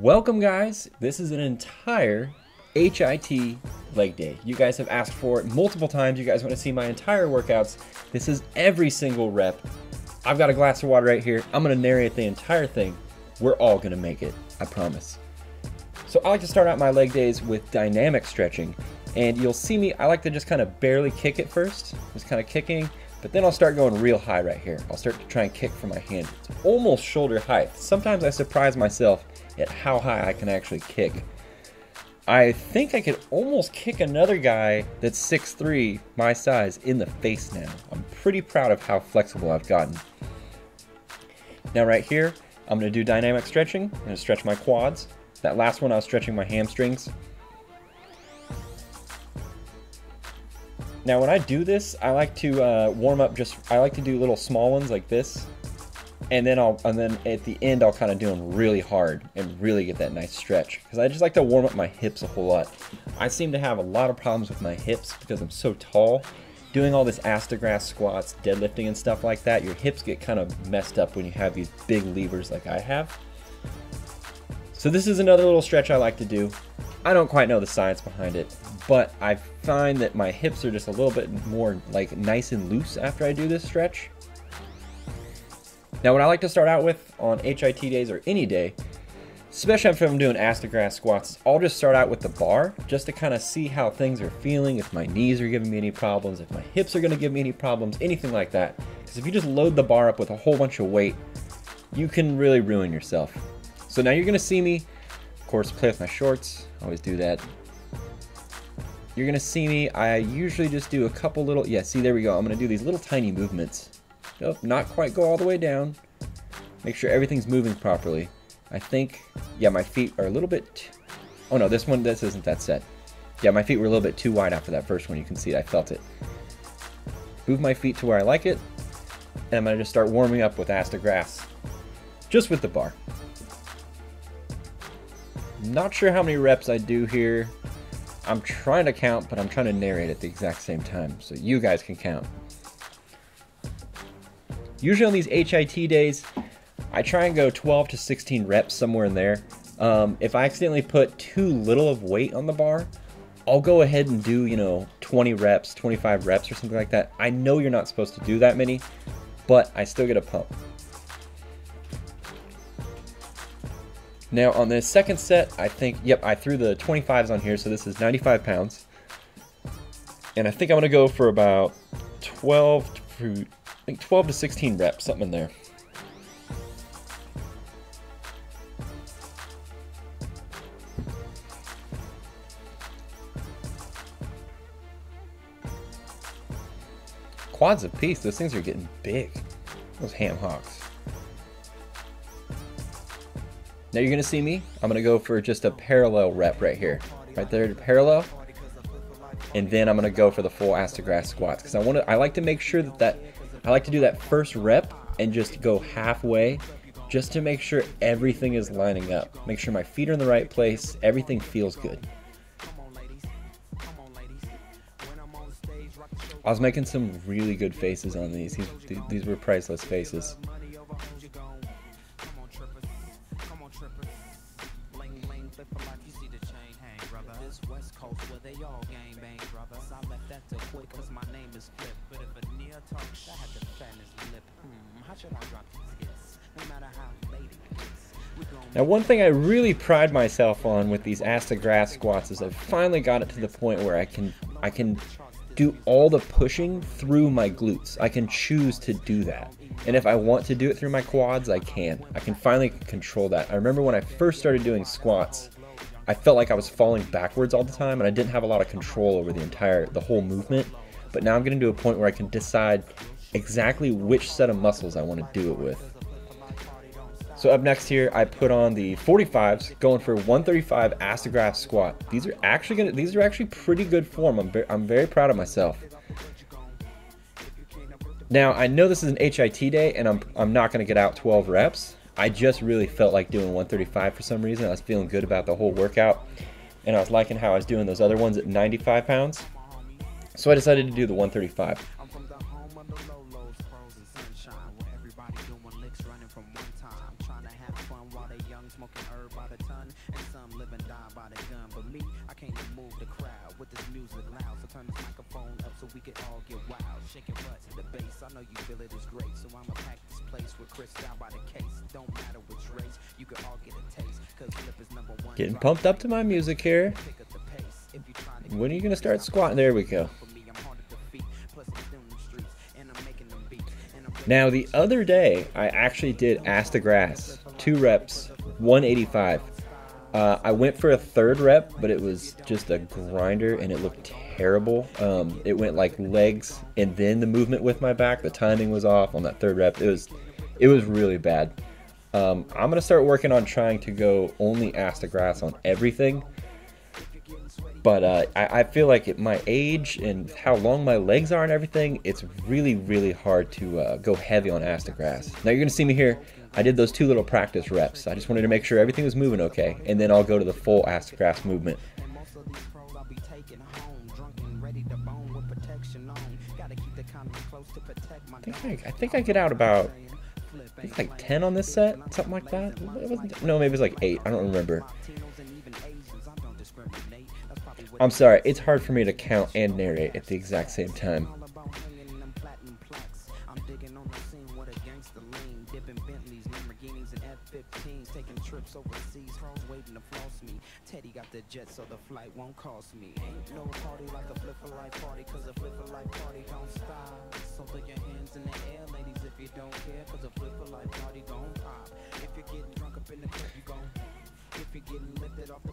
Welcome guys, this is an entire HIT leg day. You guys have asked for it multiple times. You guys want to see my entire workouts. This is every single rep. I've got a glass of water right here. I'm going to narrate the entire thing. We're all going to make it, I promise. So I like to start out my leg days with dynamic stretching, and you'll see me, I like to just kind of barely kick it first, just kind of kicking, but then I'll start going real high right here. I'll start to try and kick from my hand. It's almost shoulder height. Sometimes I surprise myself at how high I can actually kick. I think I could almost kick another guy that's 6'3", my size, in the face now. I'm pretty proud of how flexible I've gotten. Now right here, I'm going to do dynamic stretching. I'm going to stretch my quads. That last one I was stretching my hamstrings. Now when I do this, I like to warm up I like to do little small ones like this. And then at the end I'll kind of do them really hard and really get that nice stretch. Because I just like to warm up my hips a whole lot. I seem to have a lot of problems with my hips because I'm so tall. Doing all this ass to grass squats, deadlifting and stuff like that, your hips get kind of messed up when you have these big levers like I have. So this is another little stretch I like to do. I don't quite know the science behind it, but I find that my hips are just a little bit more like nice and loose after I do this stretch. Now what I like to start out with on HIT days or any day, especially if I'm doing ass to grass squats, I'll just start out with the bar just to kind of see how things are feeling, if my knees are giving me any problems, if my hips are going to give me any problems, anything like that. Because if you just load the bar up with a whole bunch of weight, you can really ruin yourself. So now you're going to see me, of course, play with my shorts. Always do that. You're going to see me, I usually just do a couple little, yeah, see, there we go. I'm going to do these little tiny movements. Nope, not quite go all the way down. Make sure everything's moving properly. I think, yeah, my feet are a little bit, oh no, this isn't that set. Yeah, my feet were a little bit too wide after that first one. You can see it, I felt it. Move my feet to where I like it. And I'm going to just start warming up with ass to grass. Just with the bar. Not sure how many reps I do here. I'm trying to count, but I'm trying to narrate at the exact same time so you guys can count. Usually on these HIT days, I try and go 12 to 16 reps, somewhere in there. If I accidentally put too little of weight on the bar, I'll go ahead and do, 20 reps, 25 reps or something like that. I know you're not supposed to do that many, but I still get a pump. Now on the second set, I think, yep, I threw the 25s on here, so this is 95 pounds. And I think I'm going to go for about 12 to 16 reps, something in there. Quads apiece, those things are getting big. Those ham hocks. Now you're gonna see me, I'm gonna go for just a parallel rep right here. Right there, parallel. And then I'm gonna go for the full ass to grass squats. Because I like to make sure I like to do that first rep and just go halfway just to make sure everything is lining up. Make sure my feet are in the right place, everything feels good. I was making some really good faces on these. These were priceless faces. Now one thing I really pride myself on with these ass to grass squats is I've finally got it to the point where I can do all the pushing through my glutes. I can choose to do that. And if I want to do it through my quads, I can. I can finally control that. I remember when I first started doing squats, I felt like I was falling backwards all the time and I didn't have a lot of control over the whole movement. But now I'm getting to a point where I can decide exactly which set of muscles I want to do it with. So up next here, I put on the 45s, going for 135 ass to grass squat. These are actually pretty good form. I'm very proud of myself. Now I know this is an HIT day, and I'm not going to get out 12 reps. I just really felt like doing 135 for some reason. I was feeling good about the whole workout, and I was liking how I was doing those other ones at 95 pounds. So I decided to do the 135. Getting pumped up to my music here. When are you gonna start squatting? There we go. Now the other day, I actually did ass to grass, 2 reps, 185. I went for a 3rd rep, but it was just a grinder and it looked terrible. It went like legs and then the movement with my back. The timing was off on that 3rd rep. It was really bad. I'm gonna start working on trying to go only ass to grass on everything. But I feel like at my age and how long my legs are and everything, it's really hard to go heavy on ass to grass. Now you're gonna see me here. I did those 2 little practice reps. I just wanted to make sure everything was moving okay, and then I'll go to the full ass to grass movement. I think I get out about like 10 on this set, something like that. No, maybe it was like 8. I don't remember. I'm sorry, it's hard for me to count and narrate at the exact same time.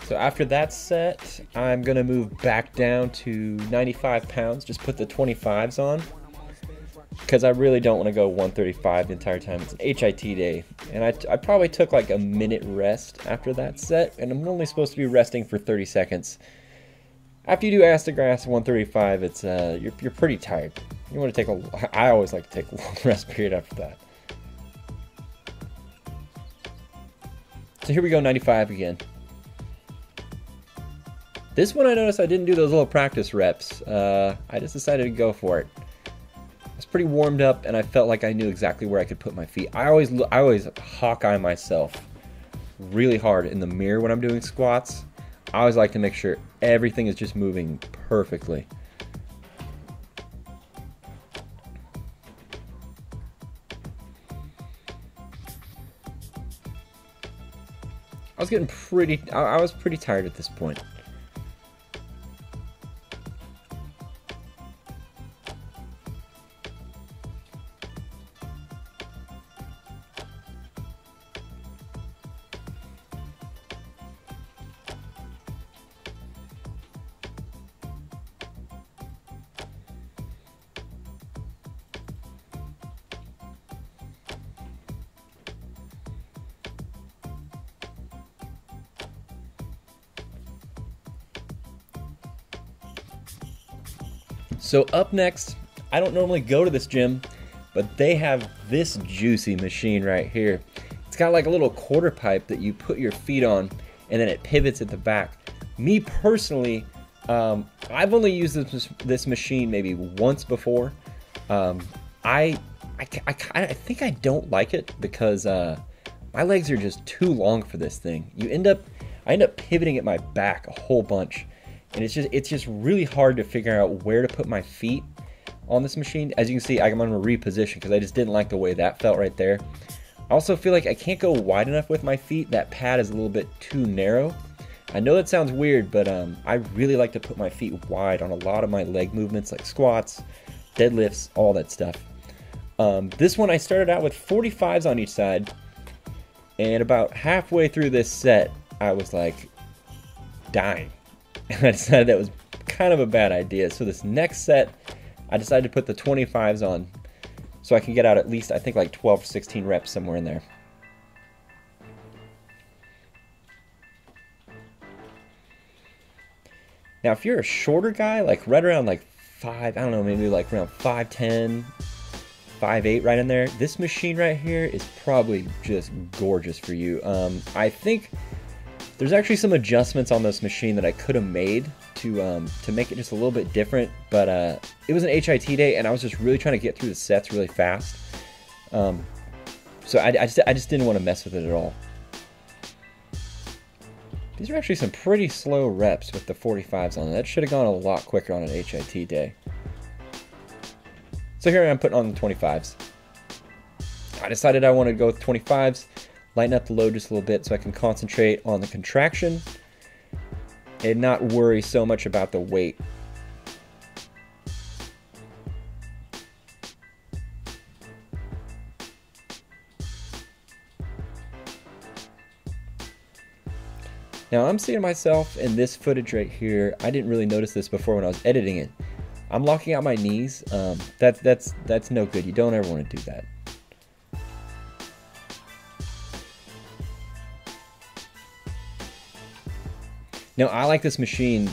So after that set, I'm going to move back down to 95 pounds, just put the 25s on, because I really don't want to go 135 the entire time. It's an HIT day, and I probably took like a minute rest after that set, and I'm only supposed to be resting for 30 seconds. After you do ass to grass 135, it's you're pretty tired. You want to take I always like to take a long rest period after that. So here we go, 95 again. This one I noticed I didn't do those little practice reps. I just decided to go for it. I was pretty warmed up and I felt like I knew exactly where I could put my feet. I always Hawkeye myself really hard in the mirror when I'm doing squats. I always like to make sure everything is just moving perfectly. I was pretty tired at this point. So up next, I don't normally go to this gym, but they have this juicy machine right here. It's got like a little quarter pipe that you put your feet on and then it pivots at the back. Me personally, I've only used this machine maybe once before. I think I don't like it because my legs are just too long for this thing. I end up pivoting at my back a whole bunch. And it's just really hard to figure out where to put my feet on this machine. As you can see, I'm on a reposition because I just didn't like the way that felt right there. I also feel like I can't go wide enough with my feet. That pad is a little bit too narrow. I know that sounds weird, but I really like to put my feet wide on a lot of my leg movements like squats, deadlifts, all that stuff. This one I started out with 45s on each side. And about halfway through this set, I was like dying. And I decided that was kind of a bad idea. So this next set, I decided to put the 25s on so I can get out at least, I think, like 12 or 16 reps somewhere in there. Now, if you're a shorter guy, like right around like 5, I don't know, maybe like around 5'10", 5'8", right in there, this machine right here is probably just gorgeous for you. I think there's actually some adjustments on this machine that I could have made to make it just a little bit different, but it was an HIT day and I was just really trying to get through the sets really fast. So I just didn't want to mess with it at all. These are actually some pretty slow reps with the 45s on it. That should have gone a lot quicker on an HIT day. So here I am putting on the 25s. I decided I wanted to go with 25s, lighten up the load just a little bit so I can concentrate on the contraction and not worry so much about the weight. Now I'm seeing myself in this footage right here. I didn't really notice this before when I was editing it. I'm locking out my knees. That's no good. You don't ever want to do that. Now I like this machine.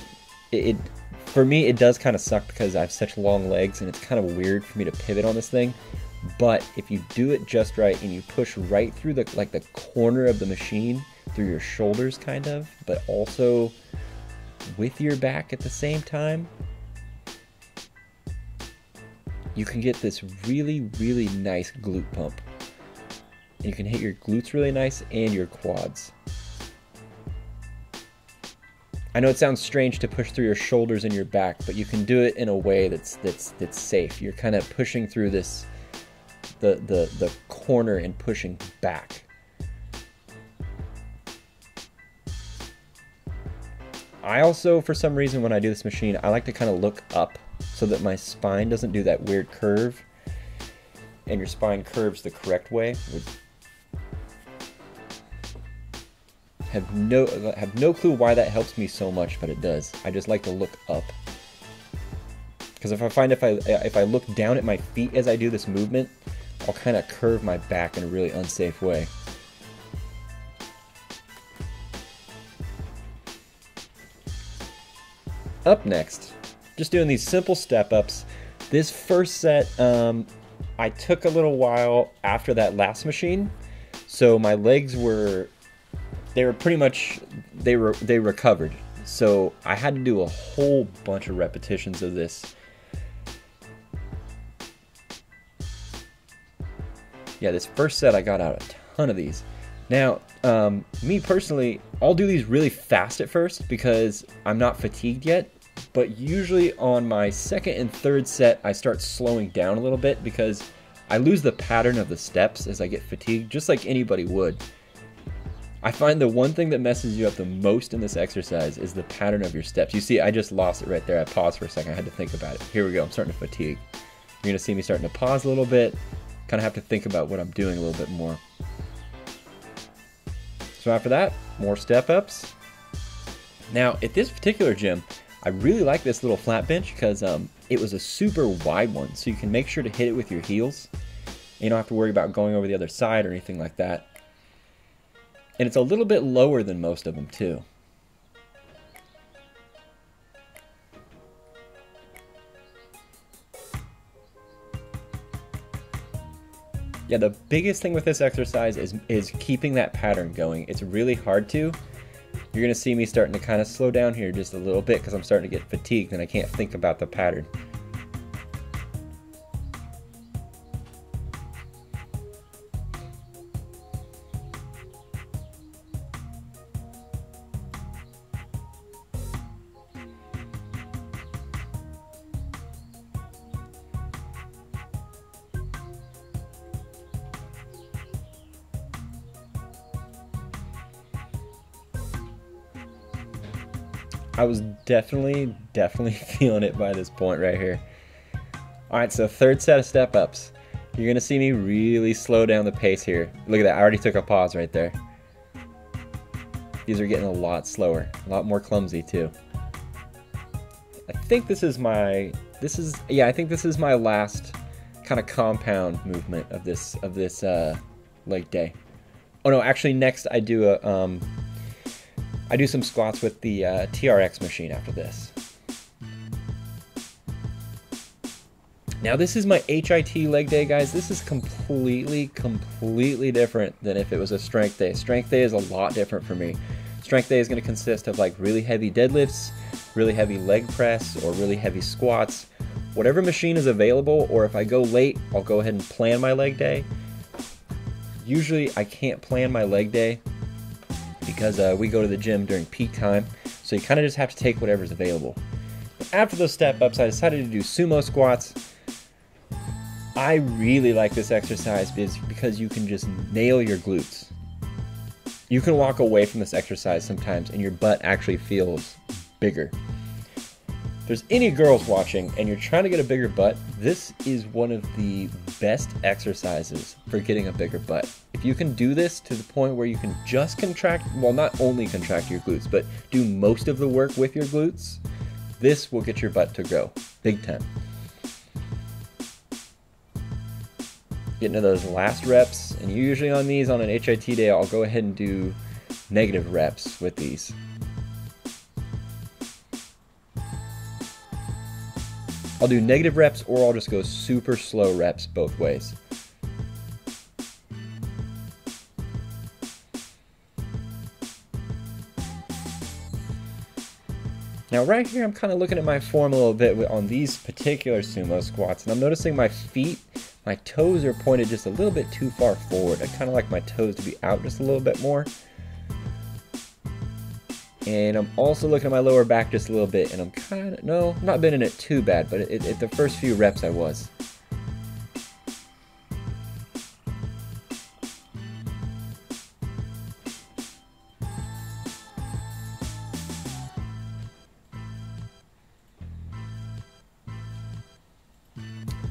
For me it does kind of suck because I have such long legs and it's kind of weird for me to pivot on this thing. But if you do it just right and you push right through the corner of the machine, through your shoulders kind of, but also with your back at the same time, you can get this really, really nice glute pump. You can hit your glutes really nice and your quads. I know it sounds strange to push through your shoulders and your back, but you can do it in a way that's safe. You're kind of pushing through this the corner and pushing back. I also, for some reason, when I do this machine, I like to kind of look up so that my spine doesn't do that weird curve, and your spine curves the correct way. Have no clue why that helps me so much, but it does. I just like to look up, because if I look down at my feet as I do this movement, I'll kind of curve my back in a really unsafe way. Up next, just doing these simple step-ups. This first set, I took a little while after that last machine, so my legs they recovered. So I had to do a whole bunch of repetitions of this. Yeah, this first set I got out a ton of these. Now, me personally, I'll do these really fast at first because I'm not fatigued yet, but usually on my second and third set, I start slowing down a little bit because I lose the pattern of the steps as I get fatigued, just like anybody would. I find the one thing that messes you up the most in this exercise is the pattern of your steps. You see, I just lost it right there. I paused for a second. I had to think about it. Here we go. I'm starting to fatigue. You're going to see me starting to pause a little bit, kind of have to think about what I'm doing a little bit more. So after that, more step-ups. Now, at this particular gym, I really like this little flat bench because it was a super wide one, so you can make sure to hit it with your heels. You don't have to worry about going over the other side or anything like that. And it's a little bit lower than most of them, too. Yeah, the biggest thing with this exercise is keeping that pattern going. It's really hard to. You're going to see me starting to kind of slow down here just a little bit because I'm starting to get fatigued and I can't think about the pattern. I was definitely feeling it by this point right here. Alright, so third set of step-ups. You're going to see me really slow down the pace here. Look at that, I already took a pause right there. These are getting a lot slower, a lot more clumsy too. I think this is my last kind of compound movement of this leg day. Oh no, actually next I do some squats with the TRX machine after this. Now this is my HIT leg day, guys. This is completely different than if it was a strength day. Strength day is a lot different for me. Strength day is going to consist of like really heavy deadlifts, really heavy leg press, or really heavy squats. Whatever machine is available, or if I go late, I'll go ahead and plan my leg day. Usually I can't plan my leg day because we go to the gym during peak time, so you kind of just have to take whatever's available. After those step-ups, I decided to do sumo squats. I really like this exercise because you can just nail your glutes. You can walk away from this exercise sometimes and your butt actually feels bigger. If there's any girls watching and you're trying to get a bigger butt, this is one of the best exercises for getting a bigger butt. If you can do this to the point where you can just contract, well, not only contract your glutes, but do most of the work with your glutes, this will get your butt to grow big time. Getting to those last reps, and usually on these, on an HIT day, I'll go ahead and do negative reps with these. I'll do negative reps, or I'll just go super slow reps both ways. Now right here, I'm kind of looking at my form a little bit on these particular sumo squats, and I'm noticing my feet, my toes are pointed just a little bit too far forward. I kind of like my toes to be out just a little bit more. And I'm also looking at my lower back just a little bit, and I'm kind of, no, I'm not bending it too bad, but at the first few reps I was.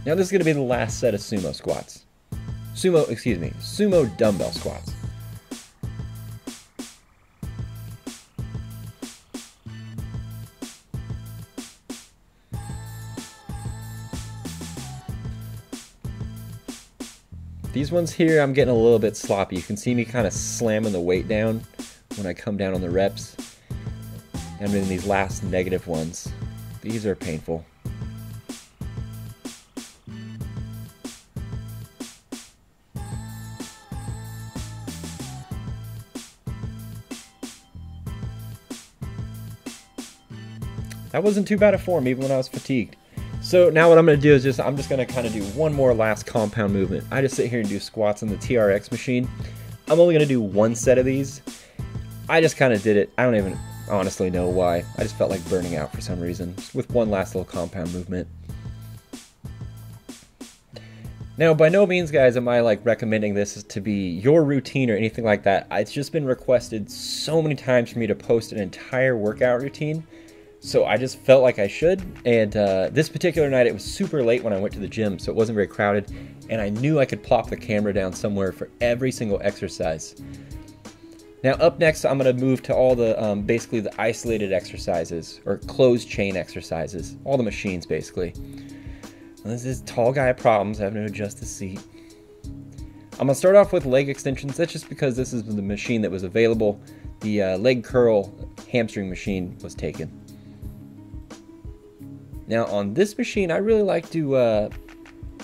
Now this is going to be the last set of sumo squats. Sumo dumbbell squats. These ones here, I'm getting a little bit sloppy. You can see me kind of slamming the weight down when I come down on the reps. And then these last negative ones, these are painful. That wasn't too bad a form, even when I was fatigued. So now what I'm going to do is I'm just going to kind of do one more last compound movement. I just sit here and do squats on the TRX machine. I'm only going to do one set of these. I just kind of did it. I don't even honestly know why. I just felt like burning out for some reason, just with one last little compound movement. Now, by no means, guys, am I like recommending this to be your routine or anything like that. It's just been requested so many times for me to post an entire workout routine. So I just felt like I should, and this particular night it was super late when I went to the gym, so it wasn't very crowded, and I knew I could plop the camera down somewhere for every single exercise. Now up next, I'm going to move to all the, basically the isolated exercises, or closed chain exercises, all the machines basically. And this is tall guy problems, having to adjust the seat. I'm going to start off with leg extensions. That's just because this is the machine that was available. The leg curl hamstring machine was taken. Now on this machine, I really like to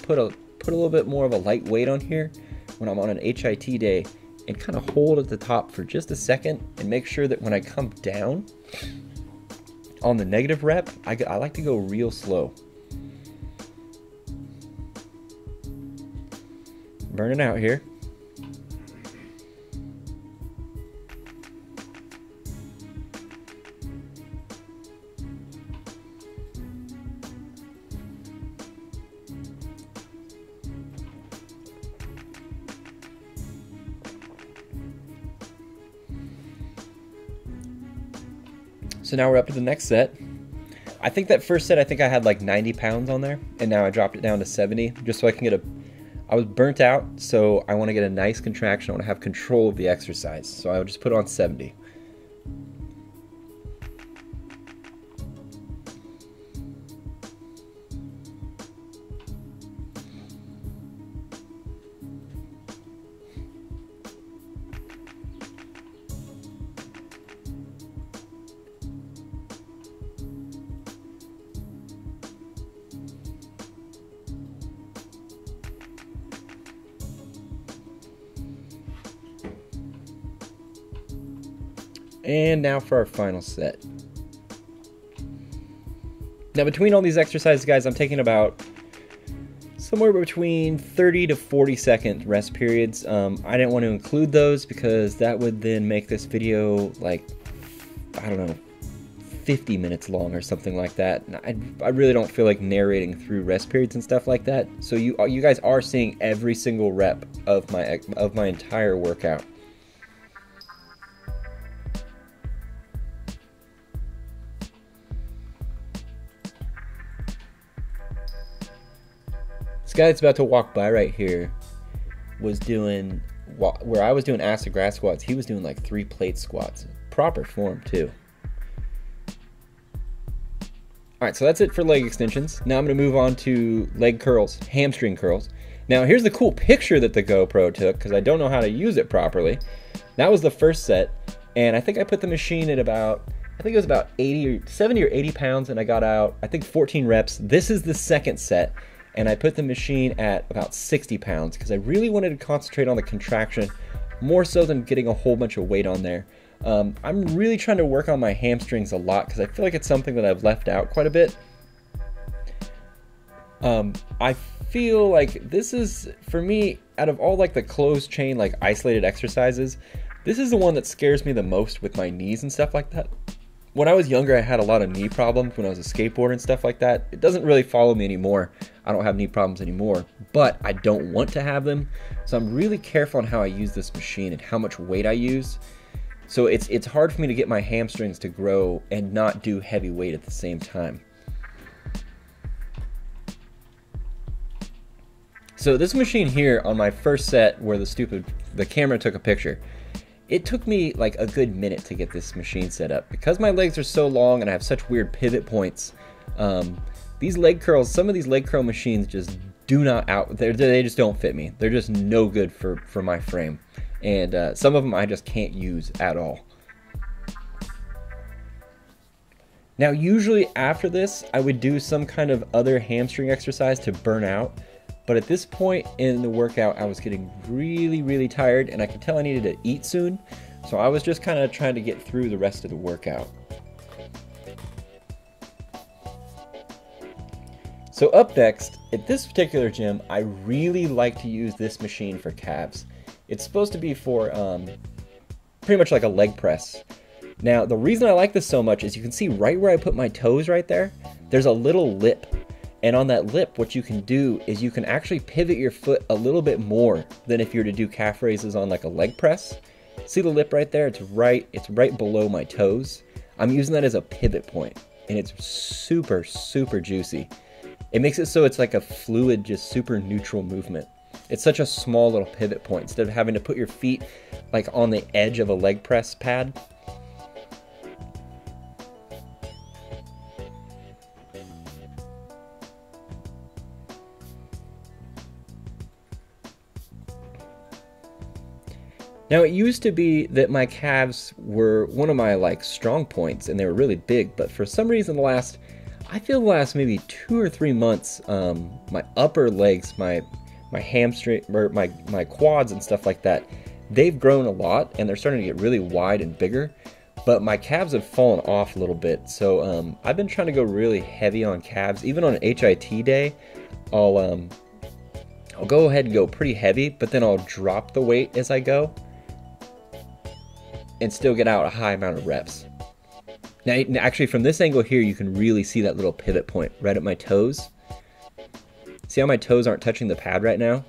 put a little bit more of a light weight on here when I'm on an HIT day, and kind of hold at the top for just a second and make sure that when I come down on the negative rep, I like to go real slow. Burning out here. So now we're up to the next set. I think that first set, I had like 90 pounds on there, and now I dropped it down to 70, just so I can get I was burnt out, so I want to get a nice contraction. I want to have control of the exercise, so I would just put it on 70. And now for our final set. Now between all these exercises, guys, I'm taking about somewhere between 30 to 40 second rest periods. I didn't want to include those because that would then make this video like, I don't know, 50 minutes long or something like that. And I really don't feel like narrating through rest periods and stuff like that. So you guys are seeing every single rep of my entire workout. This guy that's about to walk by right here was doing, where I was doing acid grass squats, he was doing like 3 plate squats. Proper form too. Alright, so that's it for leg extensions. Now I'm going to move on to leg curls, hamstring curls. Now here's the cool picture that the GoPro took, because I don't know how to use it properly. That was the first set, and I think I put the machine at about, I think it was about 70 or 80 pounds, and I got out, I think 14 reps. This is the second set, and I put the machine at about 60 pounds, because I really wanted to concentrate on the contraction, more so than getting a whole bunch of weight on there. I'm really trying to work on my hamstrings a lot because I feel like it's something that I've left out quite a bit. I feel like this is, for me, out of all like the closed chain, like isolated exercises, this is the one that scares me the most with my knees and stuff like that. When I was younger, I had a lot of knee problems when I was a skateboarder and stuff like that. It doesn't really follow me anymore. I don't have knee problems anymore, but I don't want to have them. So I'm really careful on how I use this machine and how much weight I use. So it's hard for me to get my hamstrings to grow and not do heavy weight at the same time. So this machine here on my first set where the camera took a picture, it took me like a good minute to get this machine set up. Because my legs are so long and I have such weird pivot points, these leg curls, some of these leg curl machines just do not they just don't fit me. They're just no good for my frame. And some of them I just can't use at all. Now usually after this I would do some kind of other hamstring exercise to burn out, but at this point in the workout I was getting really tired and I could tell I needed to eat soon, so I was just kind of trying to get through the rest of the workout. So up next, at this particular gym, I really like to use this machine for calves. It's supposed to be for pretty much like a leg press. Now, the reason I like this so much is you can see right where I put my toes right there, there's a little lip. And on that lip, what you can do is you can actually pivot your foot a little bit more than if you were to do calf raises on like a leg press. See the lip right there? It's right below my toes. I'm using that as a pivot point, and it's super juicy. It makes it so it's like a fluid, just super neutral movement. It's such a small little pivot point instead of having to put your feet like on the edge of a leg press pad. Now it used to be that my calves were one of my like strong points and they were really big, but for some reason I feel the last maybe 2 or 3 months, my upper legs, my hamstring, or my quads and stuff like that, they've grown a lot and they're starting to get really wide and bigger, but my calves have fallen off a little bit. So I've been trying to go really heavy on calves. Even on an HIT day, I'll go ahead and go pretty heavy, but then I'll drop the weight as I go and still get out a high amount of reps. Now actually from this angle here, you can really see that little pivot point right at my toes. See how my toes aren't touching the pad right now?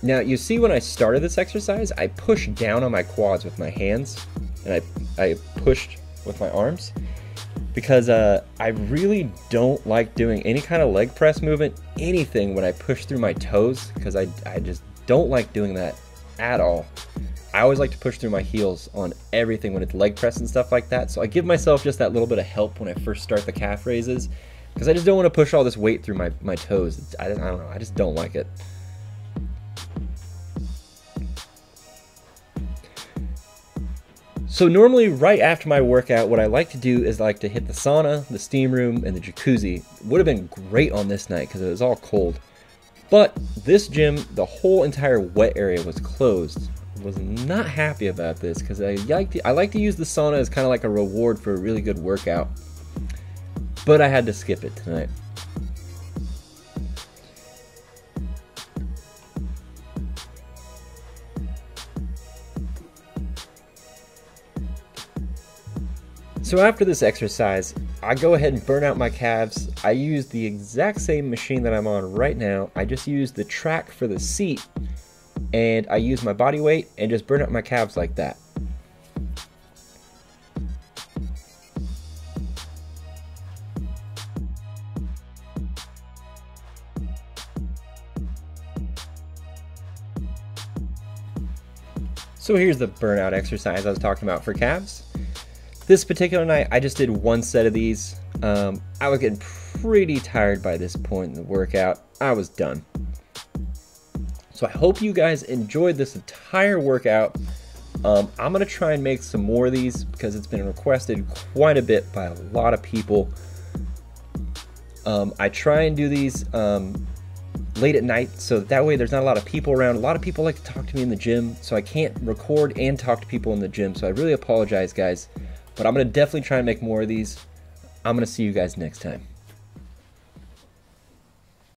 Now you see when I started this exercise, I pushed down on my quads with my hands and I pushed with my arms because I really don't like doing any kind of leg press movement, anything when I push through my toes, because I just don't like doing that at all. I always like to push through my heels on everything when it's leg press and stuff like that. So I give myself just that little bit of help when I first start the calf raises, because I just don't want to push all this weight through my toes. I don't know, I just don't like it. So normally right after my workout, what I like to do is I like to hit the sauna, the steam room, and the jacuzzi. Would have been great on this night because it was all cold. But this gym, the whole entire wet area was closed was not happy about this because I like to use the sauna as kind of like a reward for a really good workout, but I had to skip it tonight. So after this exercise, I go ahead and burn out my calves. I use the exact same machine that I'm on right now. I just use the track for the seat, and I use my body weight and just burn out my calves like that. So here's the burnout exercise I was talking about for calves. This particular night, I just did one set of these. I was getting pretty tired by this point in the workout. I was done. So I hope you guys enjoyed this entire workout. I'm gonna try and make some more of these because it's been requested quite a bit by a lot of people. I try and do these late at night, so that way there's not a lot of people around. A lot of people like to talk to me in the gym, so I can't record and talk to people in the gym, so I really apologize, guys. But I'm going to definitely try and make more of these. I'm going to see you guys next time.